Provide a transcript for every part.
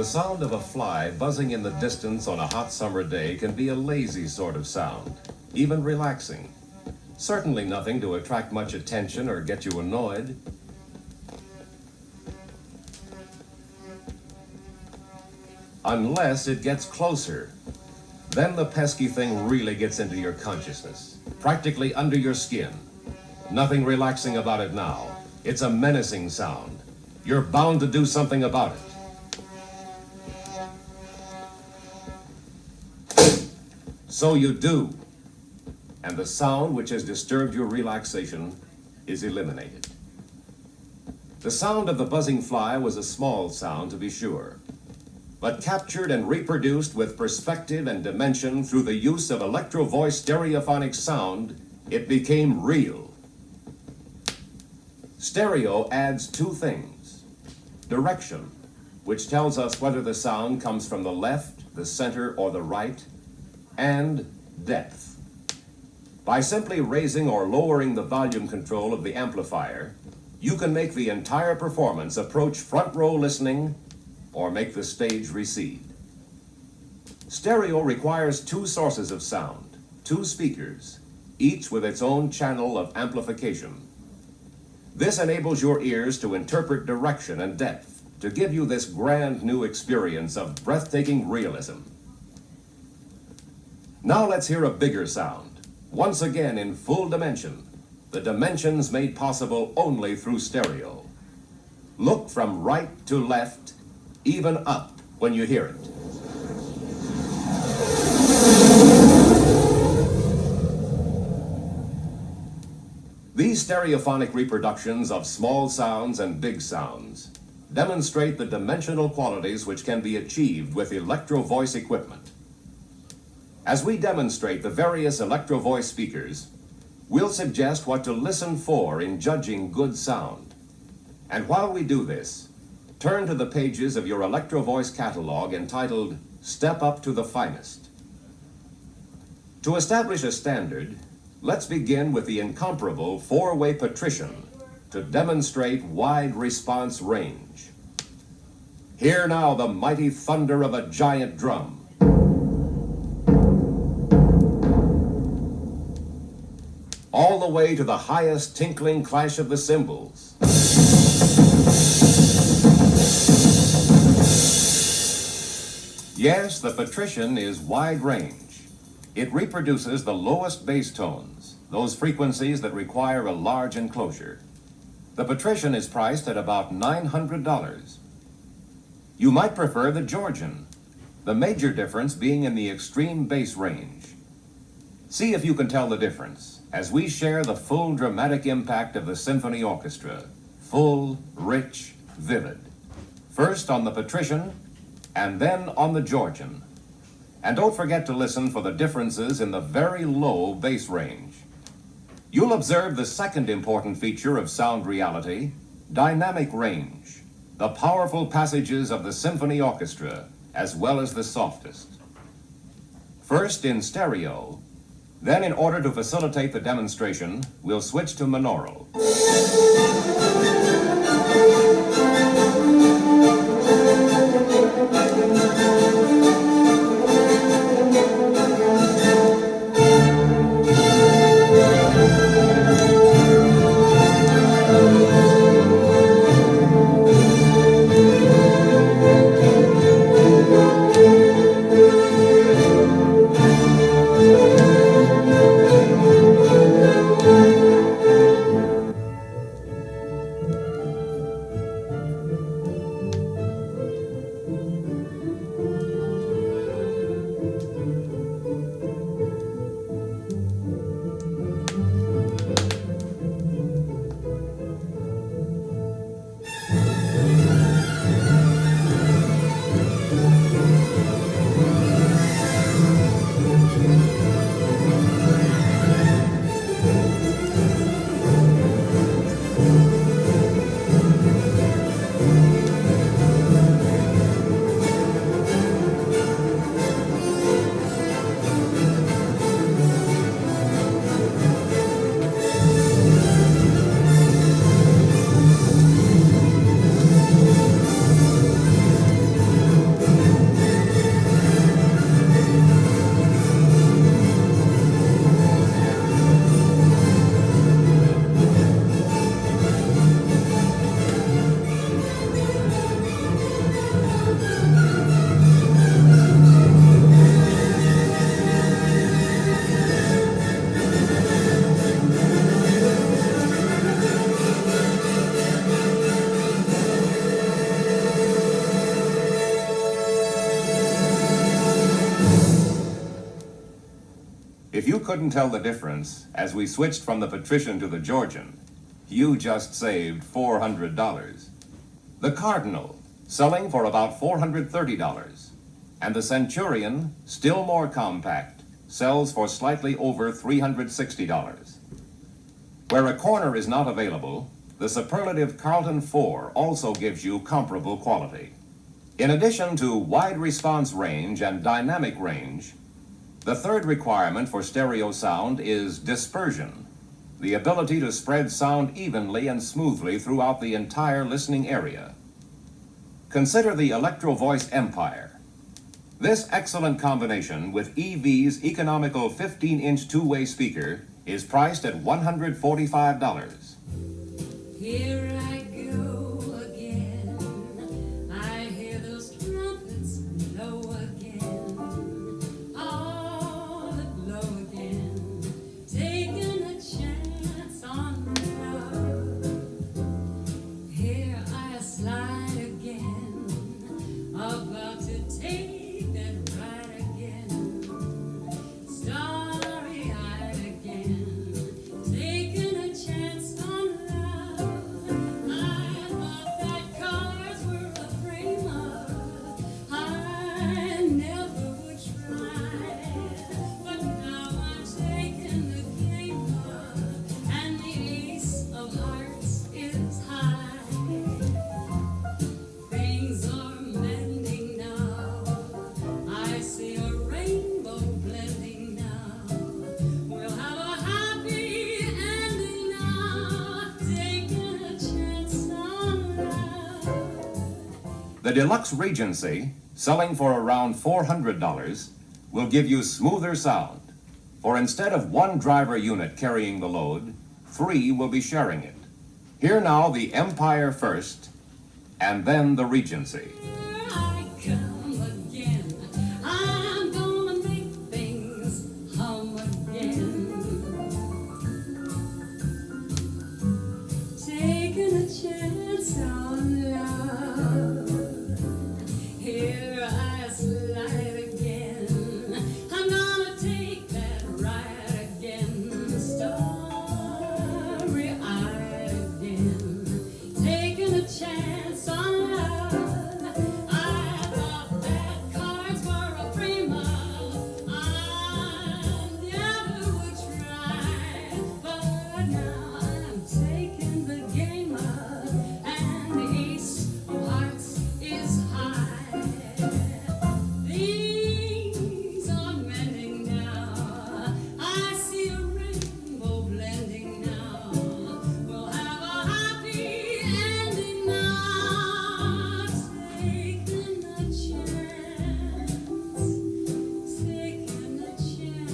The sound of a fly buzzing in the distance on a hot summer day can be a lazy sort of sound, even relaxing. Certainly nothing to attract much attention or get you annoyed. Unless it gets closer. Then the pesky thing really gets into your consciousness, practically under your skin. Nothing relaxing about it now. It's a menacing sound. You're bound to do something about it. So you do. And the sound which has disturbed your relaxation is eliminated. The sound of the buzzing fly was a small sound, to be sure, but captured and reproduced with perspective and dimension through the use of Electro-Voice stereophonic sound, it became real. Stereo adds two things: direction, which tells us whether the sound comes from the left, the center, or the right, and depth. By simply raising or lowering the volume control of the amplifier, you can make the entire performance approach front row listening or make the stage recede. Stereo requires two sources of sound, two speakers, each with its own channel of amplification. This enables your ears to interpret direction and depth, to give you this grand new experience of breathtaking realism. Now let's hear a bigger sound, once again in full dimension, the dimensions made possible only through stereo. Look from right to left, even up when you hear it. These stereophonic reproductions of small sounds and big sounds demonstrate the dimensional qualities which can be achieved with Electro-Voice equipment. As we demonstrate the various Electro-Voice speakers, we'll suggest what to listen for in judging good sound. And while we do this, turn to the pages of your Electro-Voice catalog entitled Step Up to the Finest. To establish a standard, let's begin with the incomparable four-way patrician to demonstrate wide response range. Hear now the mighty thunder of a giant drum. All the way to the highest tinkling clash of the cymbals. Yes, the patrician is wide range. It reproduces the lowest bass tones, those frequencies that require a large enclosure. The patrician is priced at about $900. You might prefer the Georgian, the major difference being in the extreme bass range. See if you can tell the difference as we share the full dramatic impact of the symphony orchestra, full, rich, vivid. First on the patrician, and then on the Georgian. And don't forget to listen for the differences in the very low bass range. You'll observe the second important feature of sound reality, dynamic range, the powerful passages of the symphony orchestra, as well as the softest. First in stereo, then in order to facilitate the demonstration, we'll switch to monaural. couldn't tell the difference as we switched from the Patrician to the Georgian, you just saved $400. The Cardinal, selling for about $430. And the Centurion, still more compact, sells for slightly over $360. Where a corner is not available, the superlative Carlton 4 also gives you comparable quality. In addition to wide response range and dynamic range, the third requirement for stereo sound is dispersion, the ability to spread sound evenly and smoothly throughout the entire listening area. Consider the Electro-Voice Empire. This excellent combination with EV's economical 15-inch two-way speaker is priced at $145. Here I go again. I hear those trumpets blow again. Oh, they blow again. Taking a chance on love. Here I slide again. About to take that ride again. Starry-eyed again. Taking a chance on love. I thought that cards were a frame of. I never would try. But now I'm taking the game of. And the ace of hearts is high. Things are mending now. I see a rainbow blending now. We'll have a happy ending now. Taking a chance on love. The Deluxe Regency, selling for around $400, will give you smoother sound. For instead of one driver unit carrying the load, 3 will be sharing it. Hear now the Empire first, and then the Regency. Here I come again. I'm gonna make things hum again. Taking a chance on love. Here I slide again. I'm gonna take that ride again. Starry-eyed again. Taking a chance on love. I thought that cards were a frame of. I never would try. But now I'm taking the game up. And the ace of hearts is high. Things are mending now. I see a rainbow blending now. We'll have a happy ending now. Taking a chance. Taking a chance.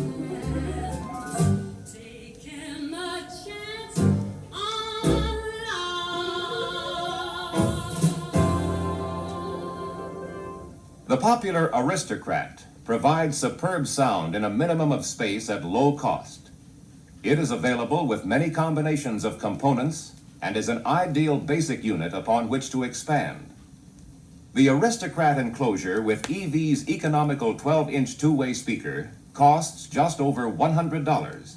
Taking a chance on love. The popular Aristocrat provides superb sound in a minimum of space at low cost. It is available with many combinations of components and is an ideal basic unit upon which to expand. The Aristocrat enclosure with EV's economical 12-inch two-way speaker costs just over $100.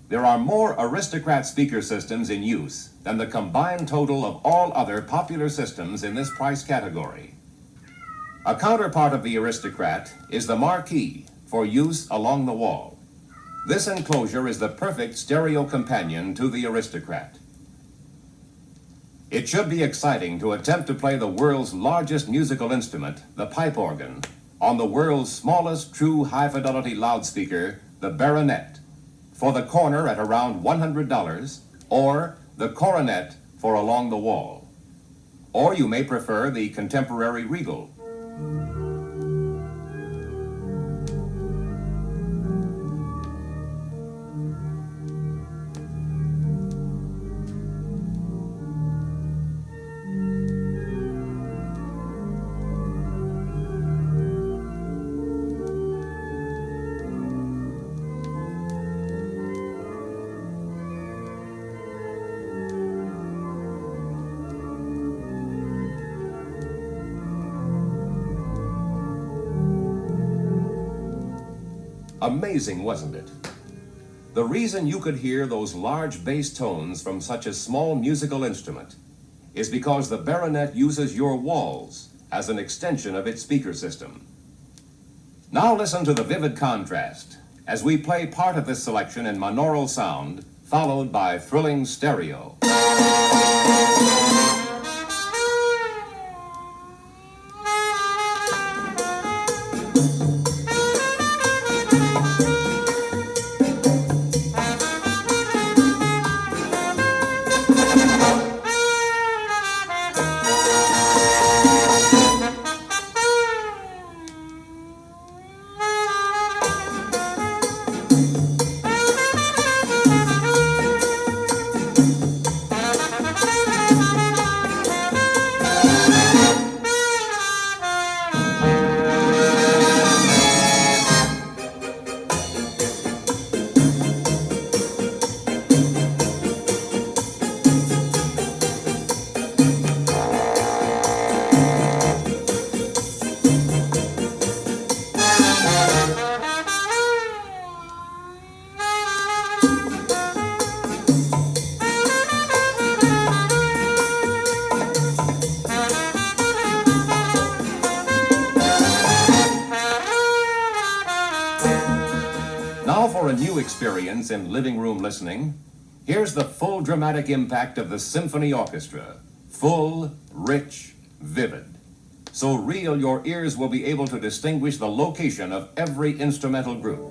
There are more Aristocrat speaker systems in use than the combined total of all other popular systems in this price category. A counterpart of the Aristocrat is the Marquis for use along the wall. This enclosure is the perfect stereo companion to the Aristocrat. It should be exciting to attempt to play the world's largest musical instrument, the pipe organ, on the world's smallest true high-fidelity loudspeaker, the Baronet, for the corner at around $100, or the Coronet for along the wall. Or you may prefer the contemporary Regal. Amazing, wasn't it? The reason you could hear those large bass tones from such a small musical instrument is because the baronet uses your walls as an extension of its speaker system. Now listen to the vivid contrast as we play part of this selection in monaural sound, followed by thrilling stereo. Now for a new experience in living room listening, here's the full dramatic impact of the symphony orchestra. Full, rich, vivid. So real your ears will be able to distinguish the location of every instrumental group.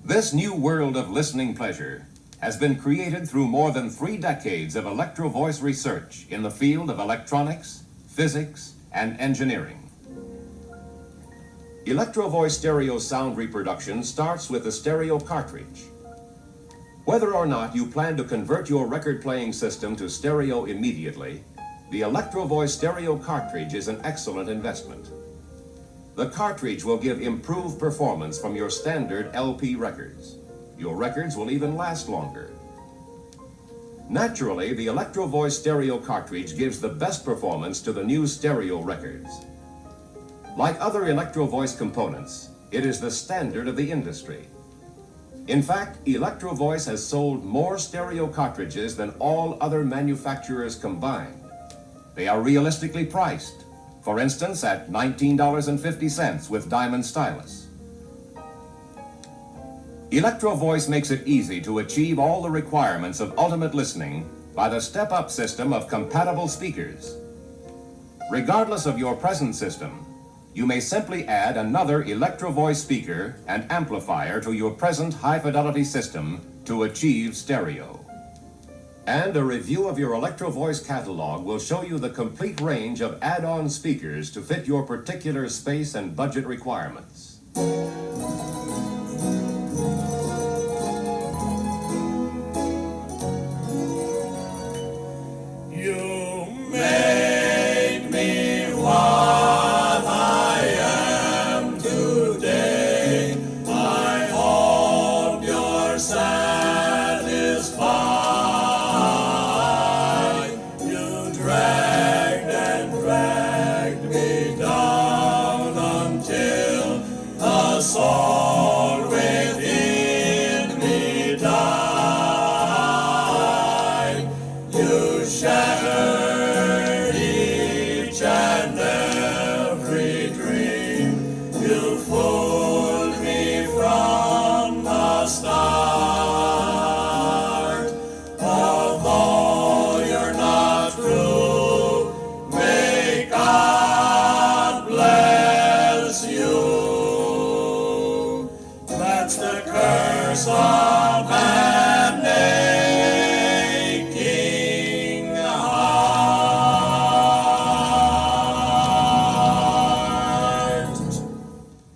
This new world of listening pleasure has been created through more than 3 decades of Electro-Voice research in the field of electronics, physics, and engineering. Electro-Voice stereo sound reproduction starts with the stereo cartridge. Whether or not you plan to convert your record-playing system to stereo immediately, the Electro-Voice stereo cartridge is an excellent investment. The cartridge will give improved performance from your standard LP records. Your records will even last longer. Naturally, the Electro-Voice stereo cartridge gives the best performance to the new stereo records. Like other Electro-Voice components, it is the standard of the industry. In fact, Electro-Voice has sold more stereo cartridges than all other manufacturers combined. They are realistically priced, for instance, at $19.50 with diamond stylus. Electro-Voice makes it easy to achieve all the requirements of ultimate listening by the step-up system of compatible speakers. Regardless of your present system, you may simply add another Electro-Voice speaker and amplifier to your present high-fidelity system to achieve stereo. And a review of your Electro-Voice catalog will show you the complete range of add-on speakers to fit your particular space and budget requirements.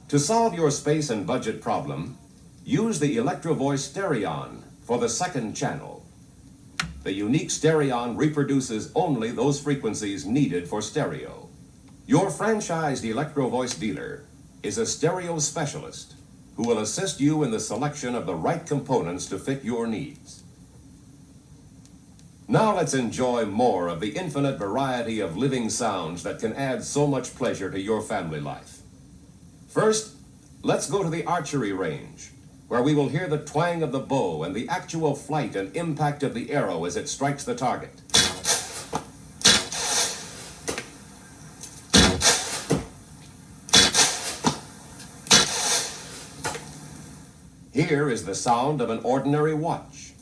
To solve your space and budget problem, use the Electro-Voice Stereon for the second channel. The unique Stereon reproduces only those frequencies needed for stereo. Your franchised Electro-Voice dealer is a stereo specialist who will assist you in the selection of the right components to fit your needs. Now let's enjoy more of the infinite variety of living sounds that can add so much pleasure to your family life. First, let's go to the archery range, where we will hear the twang of the bow and the actual flight and impact of the arrow as it strikes the target. Here is the sound of an ordinary watch.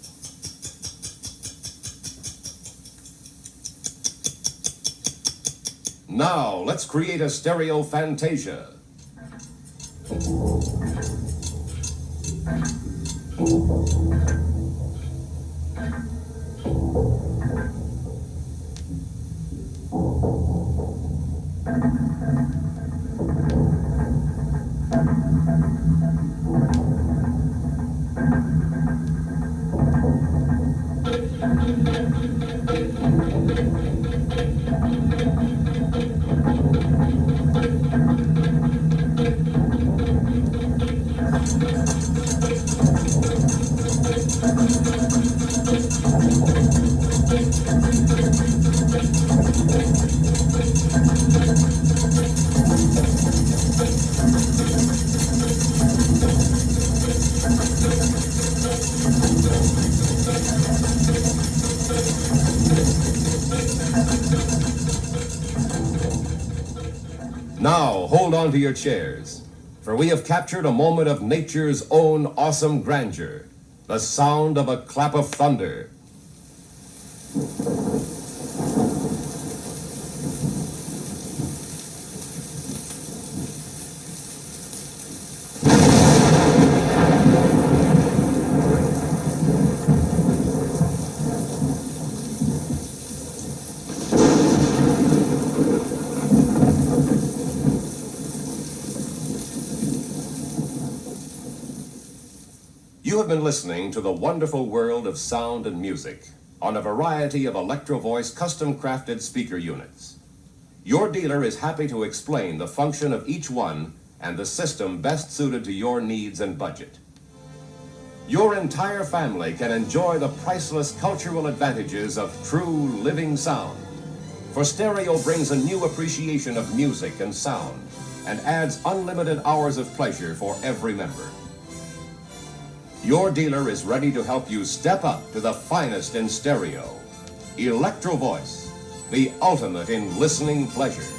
Now, let's create a stereo fantasia. Now, hold on to your chairs, for we have captured a moment of nature's own awesome grandeur, the sound of a clap of thunder. You have been listening to the wonderful world of sound and music on a variety of Electro-Voice custom-crafted speaker units. Your dealer is happy to explain the function of each one and the system best suited to your needs and budget. Your entire family can enjoy the priceless cultural advantages of true living sound. For stereo brings a new appreciation of music and sound and adds unlimited hours of pleasure for every member. Your dealer is ready to help you step up to the finest in stereo. Electro-Voice, the ultimate in listening pleasure.